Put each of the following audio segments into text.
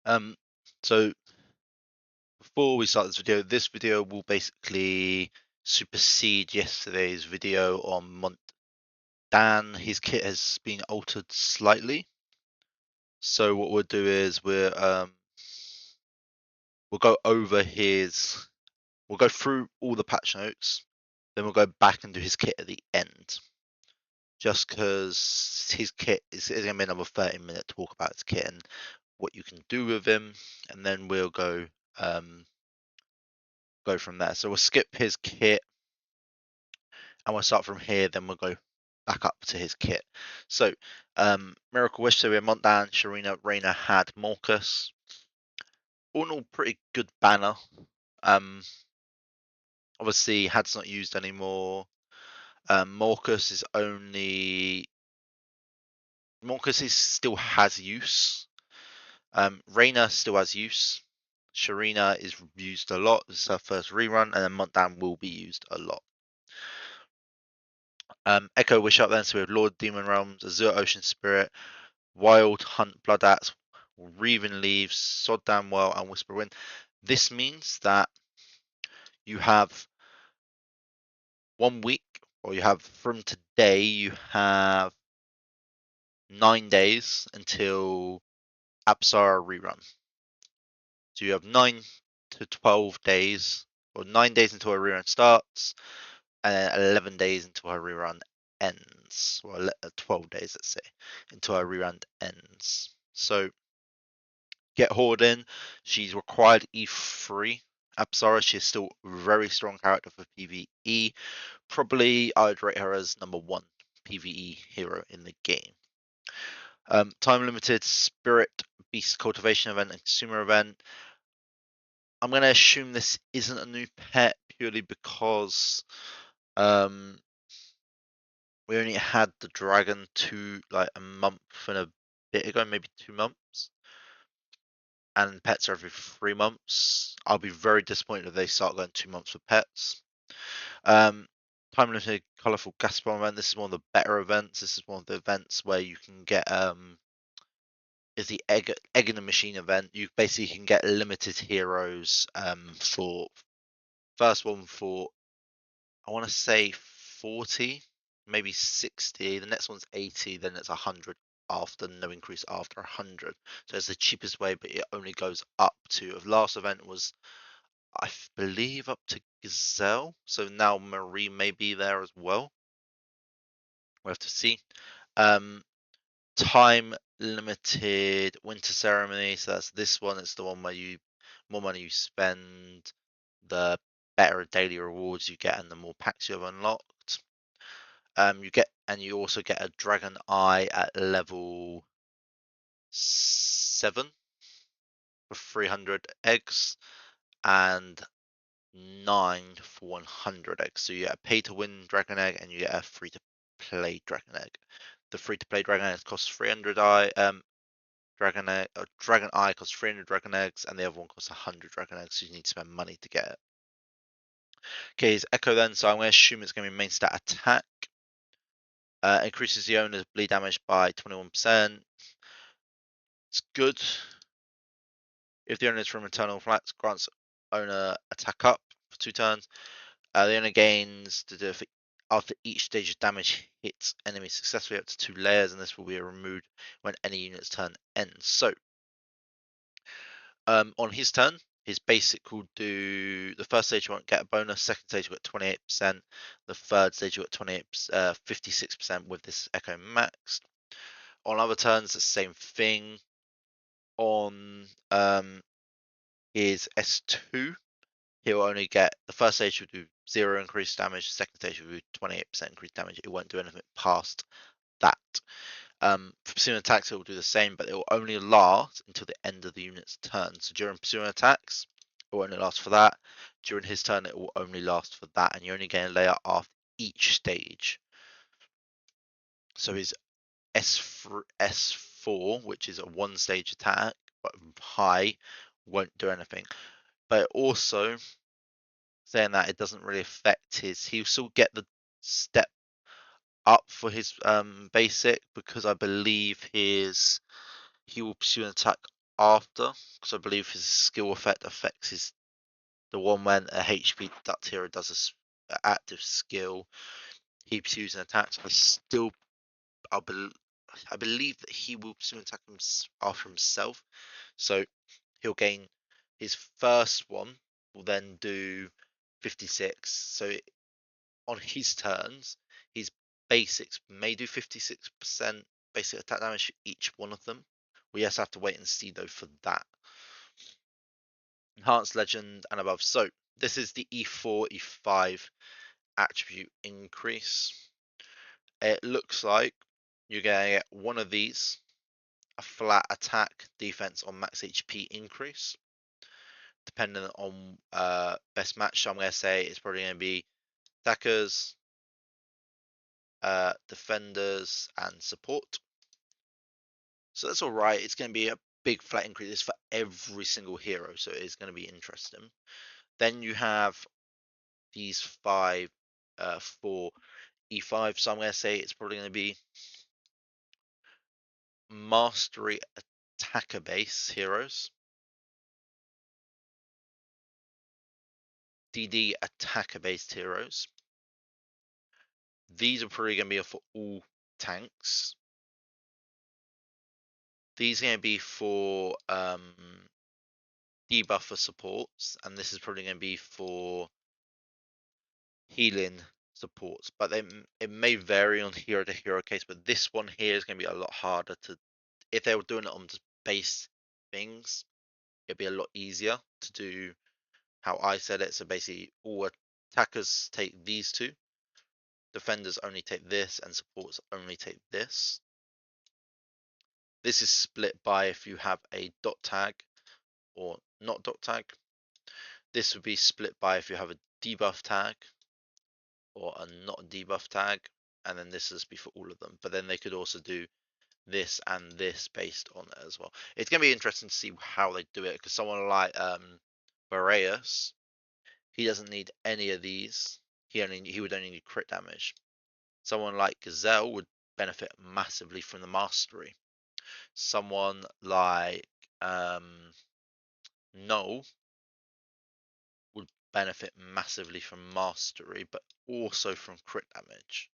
So before we start this video will basically supersede yesterday's video on Mont Dan. His kit has been altered slightly. So what we'll do is we'll go over we'll go through all the patch notes, then we'll go back and do his kit at the end. Just because his kit is going to be another 30-minute talk about his kit and what you can do with him, and then we'll go from there. So we'll skip his kit and we'll start from here, then we'll go back up to his kit. So Miracle Wish, so we have Mont Dan, Sharina, Reyna, had Morcus. All in all, pretty good banner. Obviously Had's not used anymore. Morcus still has use. Reyna still has use. Sharina is used a lot. This is her first rerun, and then Mont Dan will be used a lot. Echo Wish up then, so we have Lord Demon Realms, Azure Ocean Spirit, Wild Hunt Blood Axe, Reaving Leaves, Sod Well, and Whisper Wind. This means that you have 1 week, or you have from today, you have 9 days until Apsara rerun. So you have 9 to 12 days, or 9 days until a rerun starts, and then 11 days until a rerun ends. Well, 12 days, let's say, until a rerun ends. So get Horde in. She's required E3. Apsara, she's still a very strong character for PvE. Probably I would rate her as number 1 PvE hero in the game. Time limited Spirit Beast Cultivation event and Consumer event. I'm going to assume this isn't a new pet purely because we only had the dragon like a month and a bit ago, maybe 2 months. And pets are every 3 months. I'll be very disappointed if they start going 2 months for pets. Time limited colourful gas bomb event. This is one of the better events. This is one of the events where you can get is the egg in the machine event. You basically can get limited heroes for first one for I want to say 40, maybe 60. The next one's 80. Then it's 100 after no increase after 100. So it's the cheapest way, but it only goes up to. The last event was I believe up to Gazelle. So now Marie may be there as well. We'll have to see. Time limited winter ceremony. So that's this one. It's the one where more money you spend, the better daily rewards you get, and the more packs you have unlocked. You also get a dragon eye at level 7 for 300 eggs and 9 for 100 eggs. So you get a pay to win dragon egg and you get a free to play dragon egg. The free to play dragon egg costs 300 dragon eye costs 300 dragon eggs, and the other one costs 100 dragon eggs, so you need to spend money to get it. Okay, it's Echo then, so I'm going to assume it's going to be main stat attack. Increases the owner's bleed damage by 21%. It's good. If the owner is from Eternal Flats, grants owner attack up for 2 turns. The owner gains after each stage of damage hits enemy successfully up to 2 layers, and this will be removed when any unit's turn ends. So, on his turn, his basic will do the first stage you won't get a bonus, second stage you get 28%, the third stage you get 56% with this Echo maxed. On other turns, the same thing. On his S2, he'll only get the first stage will do 0 increased damage, the second stage will do 28% increased damage. It won't do anything past that. For pursuing attacks, it will do the same, but it will only last until the end of the unit's turn. So during pursuing attacks, it will only last for that. During his turn, it will only last for that, and you only gain a layer after each stage. So his S4, which is a 1-stage attack, but high, won't do anything. But also, saying that, it doesn't really affect he'll still get the step up for his basic, because I believe he will pursue an attack after, because I believe his skill effect affects the one when a HP deduct hero does a active skill, keeps using attacks. I, bel I believe that he will soon attack him after himself, so he'll gain his first one will then do 56. So on his turns, his basics may do 56% basic attack damage for each one of them. We just have to wait and see though for that. Enhanced Legend and above. So this is the E4, E5 attribute increase. It looks like you're going to get one of these, a flat attack, defense, or max HP increase, depending on best match. So I'm going to say it's probably going to be attackers, defenders, and support. So that's all right. It's going to be a big flat increase for every single hero, so it is going to be interesting. Then you have these five for E5. So I'm going to say it's probably going to be mastery attacker base heroes, DD attacker based heroes. These are probably going to be for all tanks. These are going to be for debuffer supports, and this is probably going to be for healing supports. But it may vary on hero to hero case. But this one here is going to be a lot harder to. If they were doing it on just base things, it'd be a lot easier to do how I said it. So basically, all attackers take these two, defenders only take this, and supports only take this. This is split by if you have a dot tag or not dot tag. This would be split by if you have a debuff tag or a not debuff tag, and then this is be for all of them. But then they could also do this and this based on it as well. It's gonna be interesting to see how they do it because someone like Boreas, he doesn't need any of these. He would only need crit damage. Someone like Gazelle would benefit massively from the mastery. Someone like Null would benefit massively from mastery, but also from crit damage.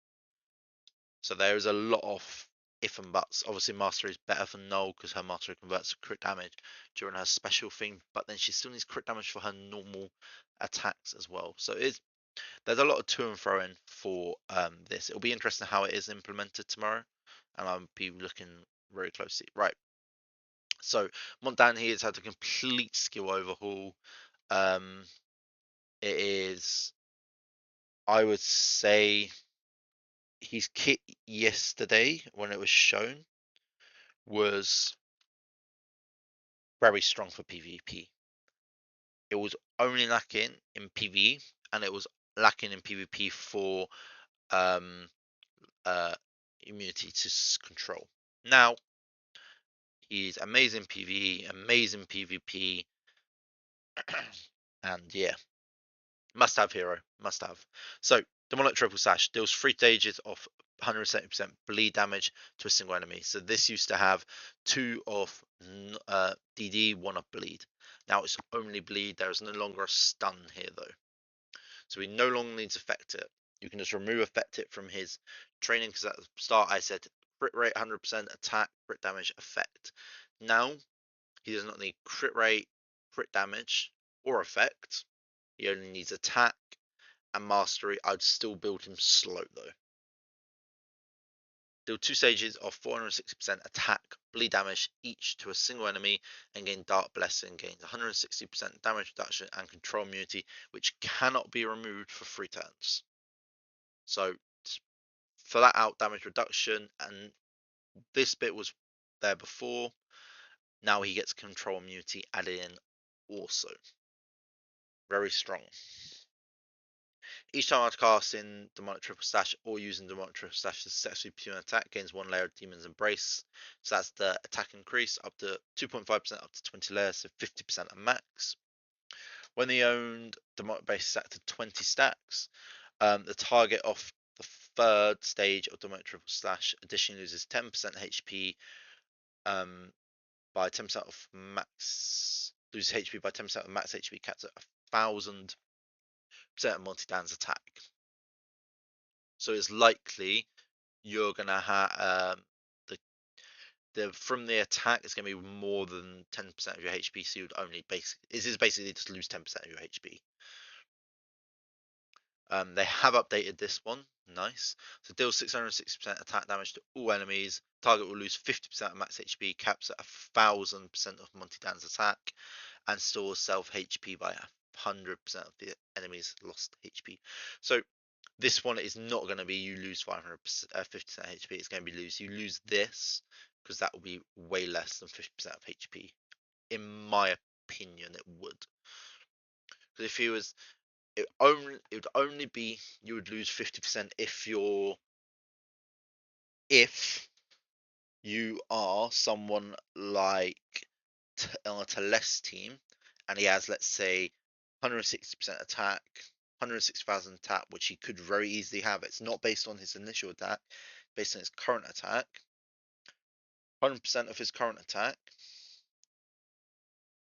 So there is a lot of if and buts. Obviously, mastery is better for Null because her mastery converts to crit damage during her special thing, but then she still needs crit damage for her normal attacks as well. So there's a lot of to and fro in for this. It'll be interesting how it is implemented tomorrow, and I'll be looking very closely. Right. So Mont Dan here has had a complete skill overhaul. It is, I would say, his kit yesterday when it was shown was very strong for PvP. It was only lacking in PvE, and it was lacking in PvP for um, uh, immunity to control. Now he's amazing PvE, amazing PvP, and yeah, must have hero, must have. So Demonic Triple Slash deals 3 stages of 170% bleed damage to a single enemy. So this used to have 2 of DD, 1 of bleed. Now it's only bleed. There is no longer a stun here though. So he no longer needs affect it. You can just remove affect it from his training because at the start I said crit rate 100%, attack, crit damage, effect. Now he does not need crit rate, crit damage, or effect. He only needs attack and mastery. I'd still build him slow though. Deal 2 stages of 460% attack, bleed damage each to a single enemy, and gain Dark Blessing. Gains 160% damage reduction and control immunity, which cannot be removed for 3 turns. So flat out damage reduction, and this bit was there before. Now he gets control immunity added in also. Very strong. Each time I cast in Demonic Triple Slash or using Demonic Triple Slash to successfully pure attack, gains 1 layer of Demon's Embrace. So that's the attack increase up to 2.5% up to 20 layers, so 50% at max. When he owned Demonic Base set to 20 stacks, the target of the 3rd stage of Demonic Triple Slash additionally loses 10% HP by 10% of max, lose HP by 10% of max HP caps at 1000% of Monty Dan's attack. So it's likely you're gonna have the from the attack it's gonna be more than 10% of your HP. So you'd only basically just lose 10% of your HP. They have updated this one. Nice. So deal 660% attack damage to all enemies. Target will lose 50% of max HP, caps at 1000% of Monty Dan's attack, and stores self HP by 100% of the enemy's lost HP. So this one is not going to be you lose 50% HP. It's going to be you lose this because that will be way less than 50% of HP. In my opinion, it would. Because if he was it would only be you would lose 50% if you are someone like on a Teles team and he has, let's say, 160% attack, 160,000 attack, which he could very easily have. It's not based on his initial attack, based on his current attack. 100% of his current attack.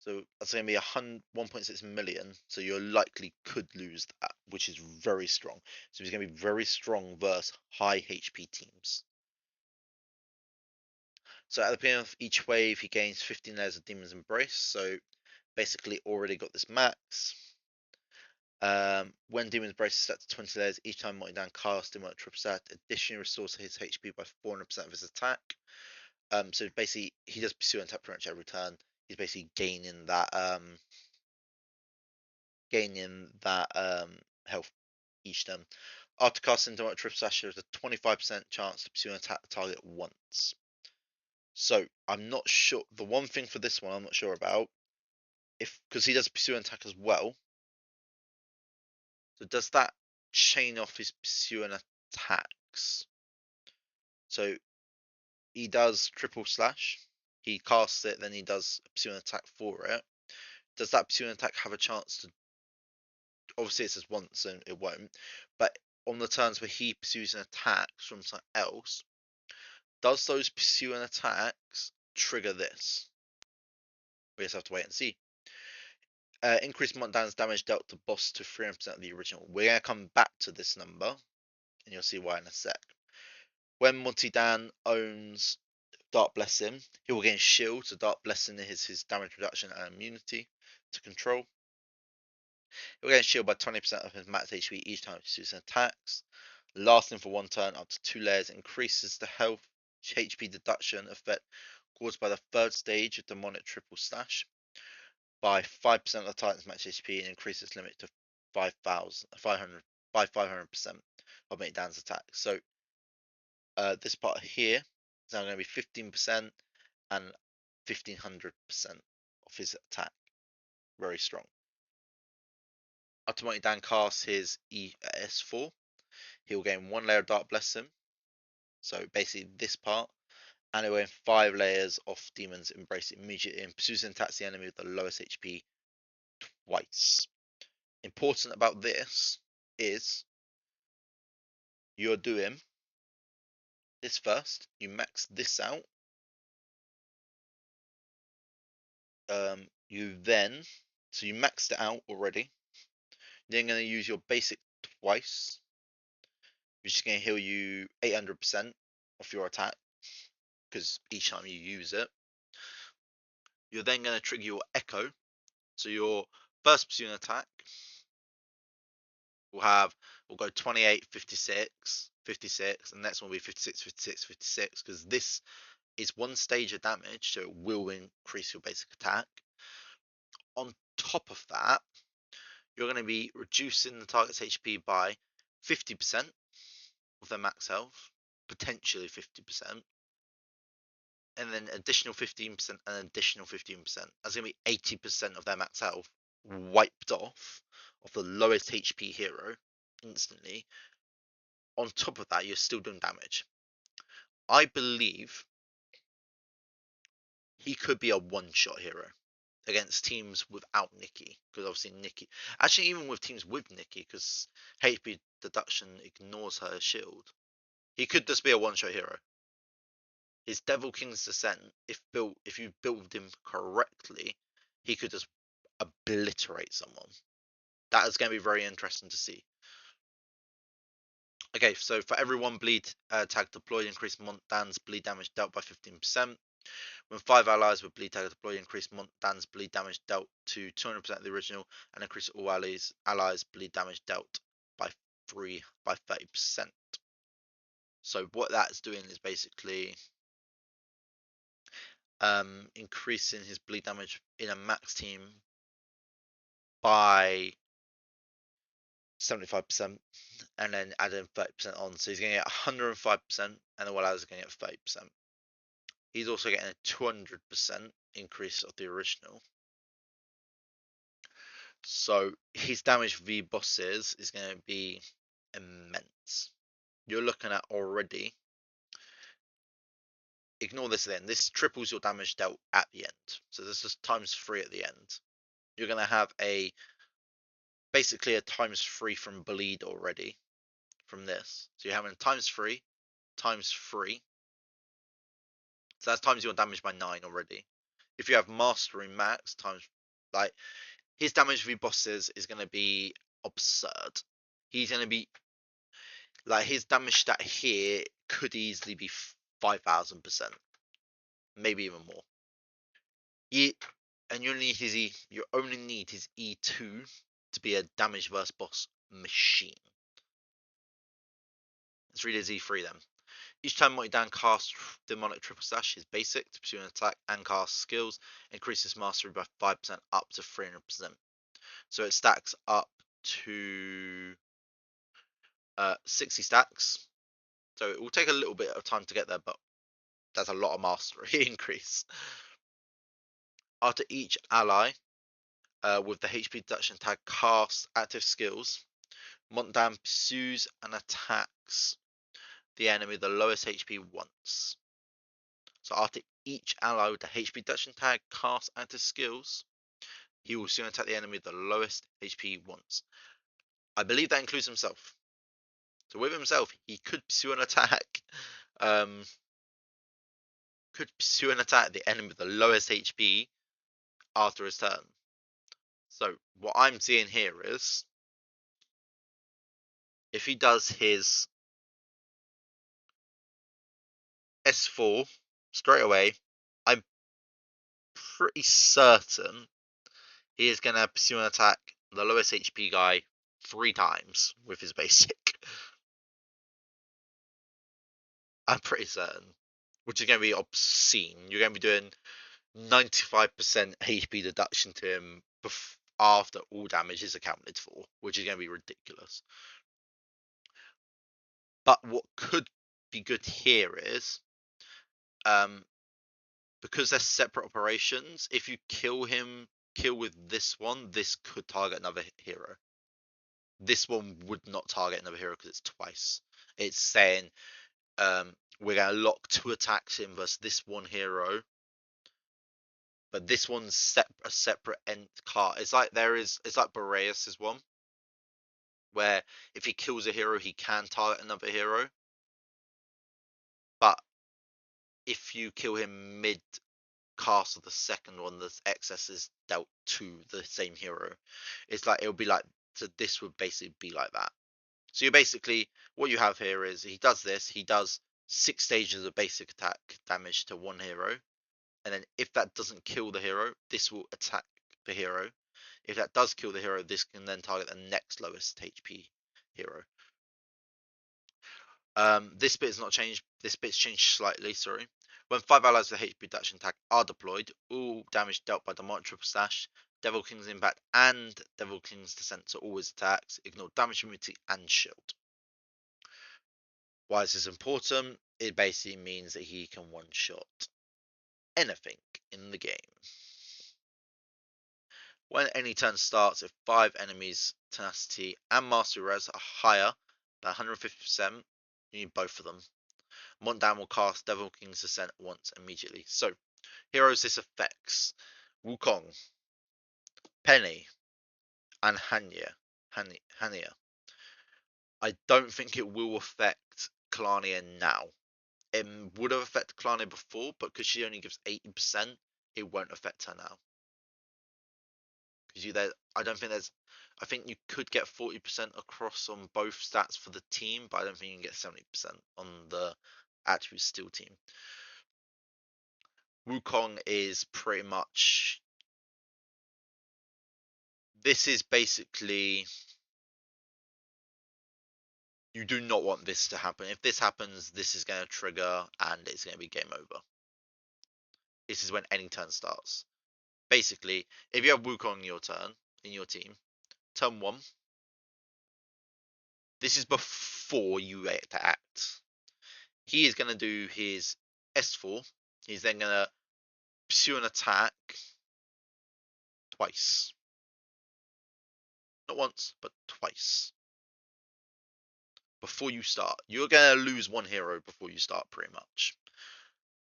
So that's going to be 1.6 million. So you likely could lose that, which is very strong. So he's going to be very strong versus high HP teams. So at the beginning of each wave, he gains 15 layers of Demon's Embrace. So basically already got this max. When Demon's Embrace is set to 20 layers, each time Mont Dan cast him at triple set, additionally restores his HP by 400% of his attack. So basically he does pursue and attack pretty much every turn. He's basically gaining that health each turn. After casting Demonic Triple Slash, there's a 25% chance to pursue and attack the target once. So I'm not sure. The one thing for this one I'm not sure about, because he does pursue and attack as well. So does that chain off his pursue and attacks? So he does triple slash. He casts it, then he does pursue and attack for it. Does that pursue and attack have a chance to? Obviously, it says once and it won't. But on the turns where he pursues and attacks from something else, does those pursue and attacks trigger this? We just have to wait and see. Increase Mont Dan's damage dealt to boss to 300% of the original. We're going to come back to this number, and you'll see why in a sec. When Monty Dan owns Dark Blessing, he will gain shield, so Dark Blessing is his damage reduction and immunity to control. He will gain shield by 20% of his max HP each time he pursues attacks. Lasting for one turn up to 2 layers, increases the health HP deduction effect caused by the third stage of Demonic Triple Slash by 5% of the Titan's max HP and increases limit to 500 by 500% of Mont Dan's attack. So this part here is now going to be 15% and 1500% of his attack. Very strong. After Mont Dan casts his ES4, he will gain 1 layer of Dark Blessing. So basically this part, and it will gain 5 layers of Demon's Embrace immediately and pursues and attacks the enemy with the lowest HP twice. Important about this is you're doing this first, you max this out. You maxed it out already. Then going to use your basic twice, which is going to heal you 800% of your attack, because each time you use it. You're then going to trigger your Echo. So your first pursuing attack will go 28, 56, 56, and the next one will be 56, 56, 56, because this is one stage of damage, so it will increase your basic attack. On top of that, you're going to be reducing the target's HP by 50% of their max health, potentially 50%, and then additional 15% and additional 15%. That's going to be 80% of their max health wiped off of the lowest HP hero instantly. On top of that, you're still doing damage. I believe he could be a one-shot hero against teams without Nikki, because obviously Nikki, actually even with teams with Nikki, because HP deduction ignores her shield, he could just be a one-shot hero. His Devil King's Descent, if you build him correctly, he could just obliterate someone. That is going to be very interesting to see. Okay, so for every one bleed tag deployed, increase Mont Dan's bleed damage dealt by 15%. When 5 allies with bleed tag deployed, increase Mont Dan's bleed damage dealt to 200% of the original, and increase all allies bleed damage dealt by 30%. So what that's doing is basically increasing his bleed damage in a max team by 75%, and then adding 30% on. So he's going to get 105%, and the allies are going to get 30%. He's also getting a 200% increase of the original. So his damage v bosses is going to be immense. You're looking at already. Ignore this then. This triples your damage dealt at the end. So this is times 3 at the end. You're going to have basically a times 3 from bleed already from this. So you're having times 3 times 3. So that's times your damage by 9 already. If you have mastery max times, like, his damage v bosses is going to be absurd. He's going to be like, his damage stat here could easily be 5,000%, maybe even more. And you only need his E2 to be a damage versus boss machine. Let's read his E3 then. Each time Mont Dan casts Demonic Triple Slash, his basic to pursue an attack and cast skills increases mastery by 5% up to 300%. So it stacks up to 60 stacks. So it will take a little bit of time to get there, but that's a lot of mastery increase. After each ally with the HP deduction tag casts active skills, Mont Dan pursues and attacks the enemy the lowest HP once. So after each ally with the HP deduction tag casts active skills, he will soon attack the enemy with the lowest HP once. I believe that includes himself. So with himself, he could pursue an attack. The enemy with the lowest HP after his turn. So what I'm seeing here is, if he does his S4 straight away, I'm pretty certain he is going to pursue an attack the lowest HP guy 3 times with his basic. I'm pretty certain. Which is going to be obscene. You're going to be doing 95% HP deduction to him after all damage is accounted for, which is going to be ridiculous. But what could be good here is, because they're separate operations, if you kill with this one, this could target another hero. This one would not target another hero because it's twice. It's saying we're going to lock 2 attacks in versus this one hero, but this one's a separate end card. It's like Boreas' one, where if he kills a hero, he can target another hero. But if you kill him mid cast of the second one, the excess is dealt to the same hero. It's like, it'll be like, so this would basically be like that. So you basically, what you have here is, he does 6 stages of basic attack damage to one hero, and then if that doesn't kill the hero, this will attack the hero. If that does kill the hero, this can then target the next lowest HP hero. This bit is not changed. This bit's changed slightly, sorry. When 5 allies with HP reduction tag are deployed, all damage dealt by Demonic Triple Slash, Devil King's Impact, and Devil King's Descent are always attacks. Ignore damage immunity and shield. Why is this important? It basically means that he can one-shot anything in the game. When any turn starts, if 5 enemies' tenacity and mastery res are higher than 150%, you need both of them. Mont Dan will cast Devil King's Descent once immediately. So, heroes this affects: Wukong, Penny, and Hanya. I don't think it will affect Kalania now. It would have affected Kalane before, but because she only gives 80%, it won't affect her now. Because I don't think there's. I think you could get 40% across on both stats for the team, but I don't think you can get 70% on the attribute steel team. Wukong is pretty much. This is basically. You do not want this to happen. If this happens, this is going to trigger and it's going to be game over. This is when any turn starts. Basically, if you have Wukong in your team, turn 1, this is before you act. He is going to do his S4. He's then going to pursue an attack twice. Not once, but twice. Before you start. You're going to lose one hero before you start, pretty much.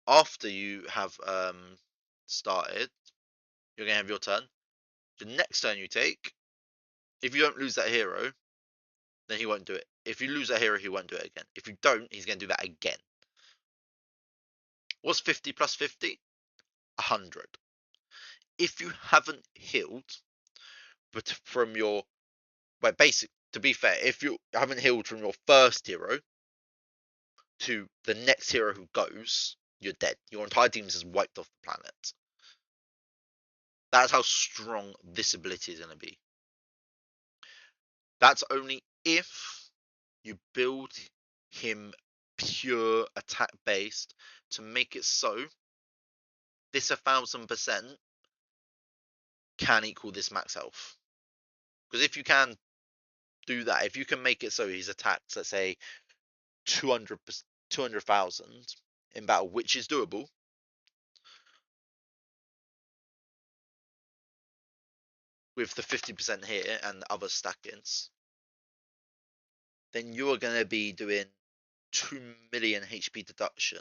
After you have started, you're going to have your turn. The next turn you take, if you don't lose that hero, then he won't do it. If you lose that hero, he won't do it again. If you don't, he's going to do that again. What's 50 plus 50? 100. If you haven't healed, but from your, well, to be fair, if you haven't healed from your first hero to the next hero who goes, you're dead. Your entire team is wiped off the planet. That's how strong this ability is going to be. That's only if you build him pure attack based to make it so this 1000% can equal this max health. Because if you can do that, if you can make it so his attacks, let's say 200,000 in battle, which is doable, with the 50% here and the other stackings, then you're going to be doing 2 million HP deduction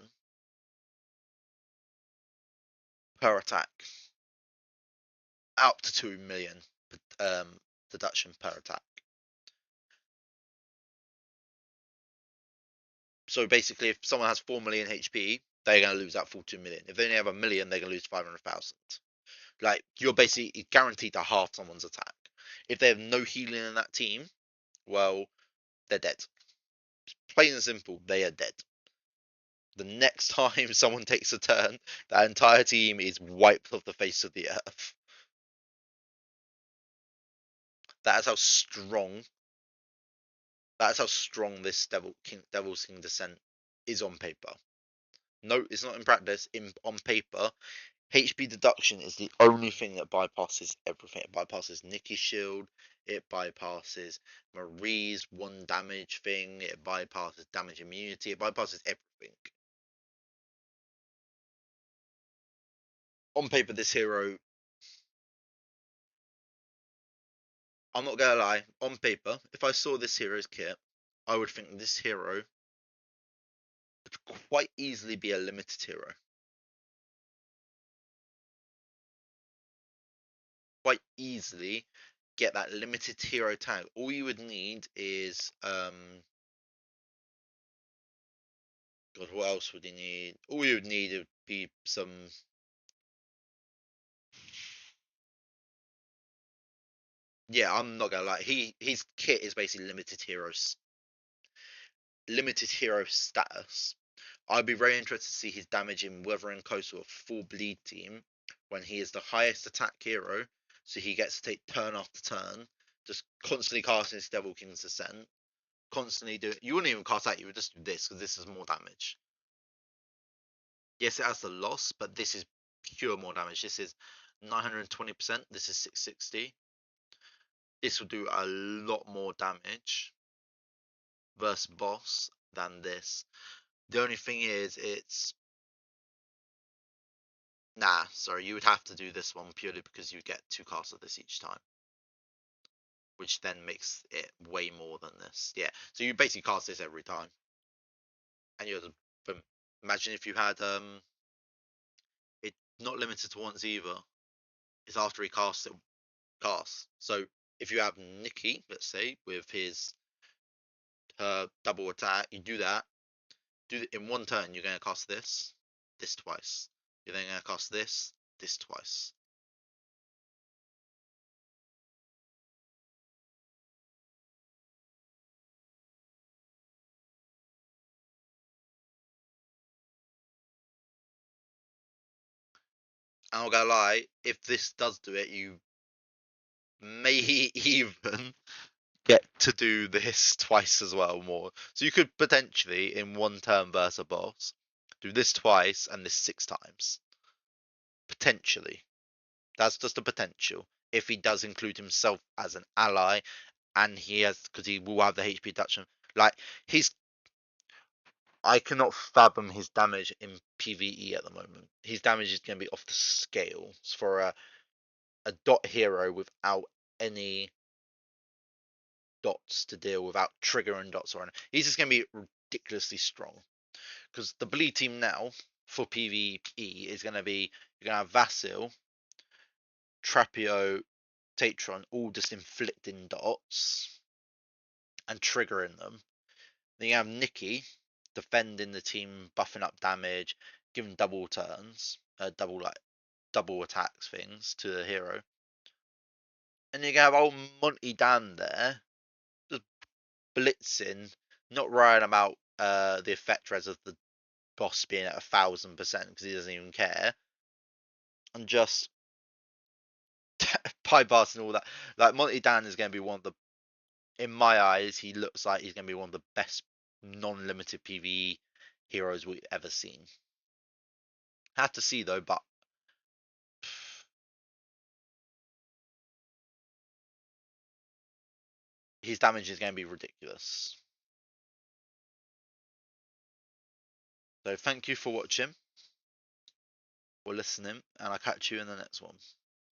per attack. Up to 2 million deduction per attack. So basically, if someone has 4 million HP, they're going to lose that full 2 million. If they only have a million, they're going to lose 500,000. Like, you're basically guaranteed to half someone's attack. If they have no healing in that team, well, they're dead. Plain and simple, they are dead. The next time someone takes a turn, that entire team is wiped off the face of the earth. That's how strong. That's how strong this Devil's King Descent is on paper. No, it's not in practice. On paper, HP deduction is the only thing that bypasses everything. It bypasses Nikki's shield. It bypasses Marie's 1 damage thing. It bypasses damage immunity. It bypasses everything. On paper, this hero, I'm not gonna lie, on paper, if I saw this hero's kit, I would think this hero could quite easily be a limited hero. Quite easily get that limited hero tag. All you would need is God, what else would you need? All you would need would be some. Yeah, I'm not gonna lie. His kit is basically limited hero status. I'd be very interested to see his damage in Wuthering Coast with a full bleed team when he is the highest attack hero, so he gets to take turn after turn, just constantly casting his Devil King's Descent, constantly do. You wouldn't even cast that. You would just do this because this is more damage. Yes, it has the loss, but this is pure more damage. This is 920%. This is 660. This will do a lot more damage versus boss than this. The only thing is, it's nah. Sorry, you would have to do this one purely because you get 2 casts of this each time, which then makes it way more than this. Yeah, so you basically cast this every time, and you're. Imagine if you had it not limited to once either. It's after he casts it cast. So if you have Nikki, let's say, with his her double attack, you do that. in one turn. You're going to cast this twice. You're then going to cast this twice. I'm not gonna lie, if this does do it, you may even get to do this twice as well more. So you could potentially, in one turn versus a boss, do this twice and this 6 times. Potentially. That's just a potential. If he does include himself as an ally, and he has, because he will have the HP reduction. Like, he's. I cannot fathom his damage in PvE at the moment. His damage is going to be off the scales for a dot hero without any dots to deal without triggering dots or anything. He's just going to be ridiculously strong. Because the bleed team now for PvE is going to be you're going to have Vasil, Trapio, Tatron all just inflicting dots and triggering them. Then you have Nikki defending the team, buffing up damage, giving double turns, double attacks things to the hero. And you have old Monty Dan there, just blitzing, not worrying about the effect res of the boss being at 1,000% because he doesn't even care, and just pie bars and all that. Like Monty Dan is going to be one of the, in my eyes, he looks like he's going to be one of the best non-limited PvE heroes we've ever seen. Have to see though, but his damage is going to be ridiculous. So thank you for watching or listening, and I'll catch you in the next one.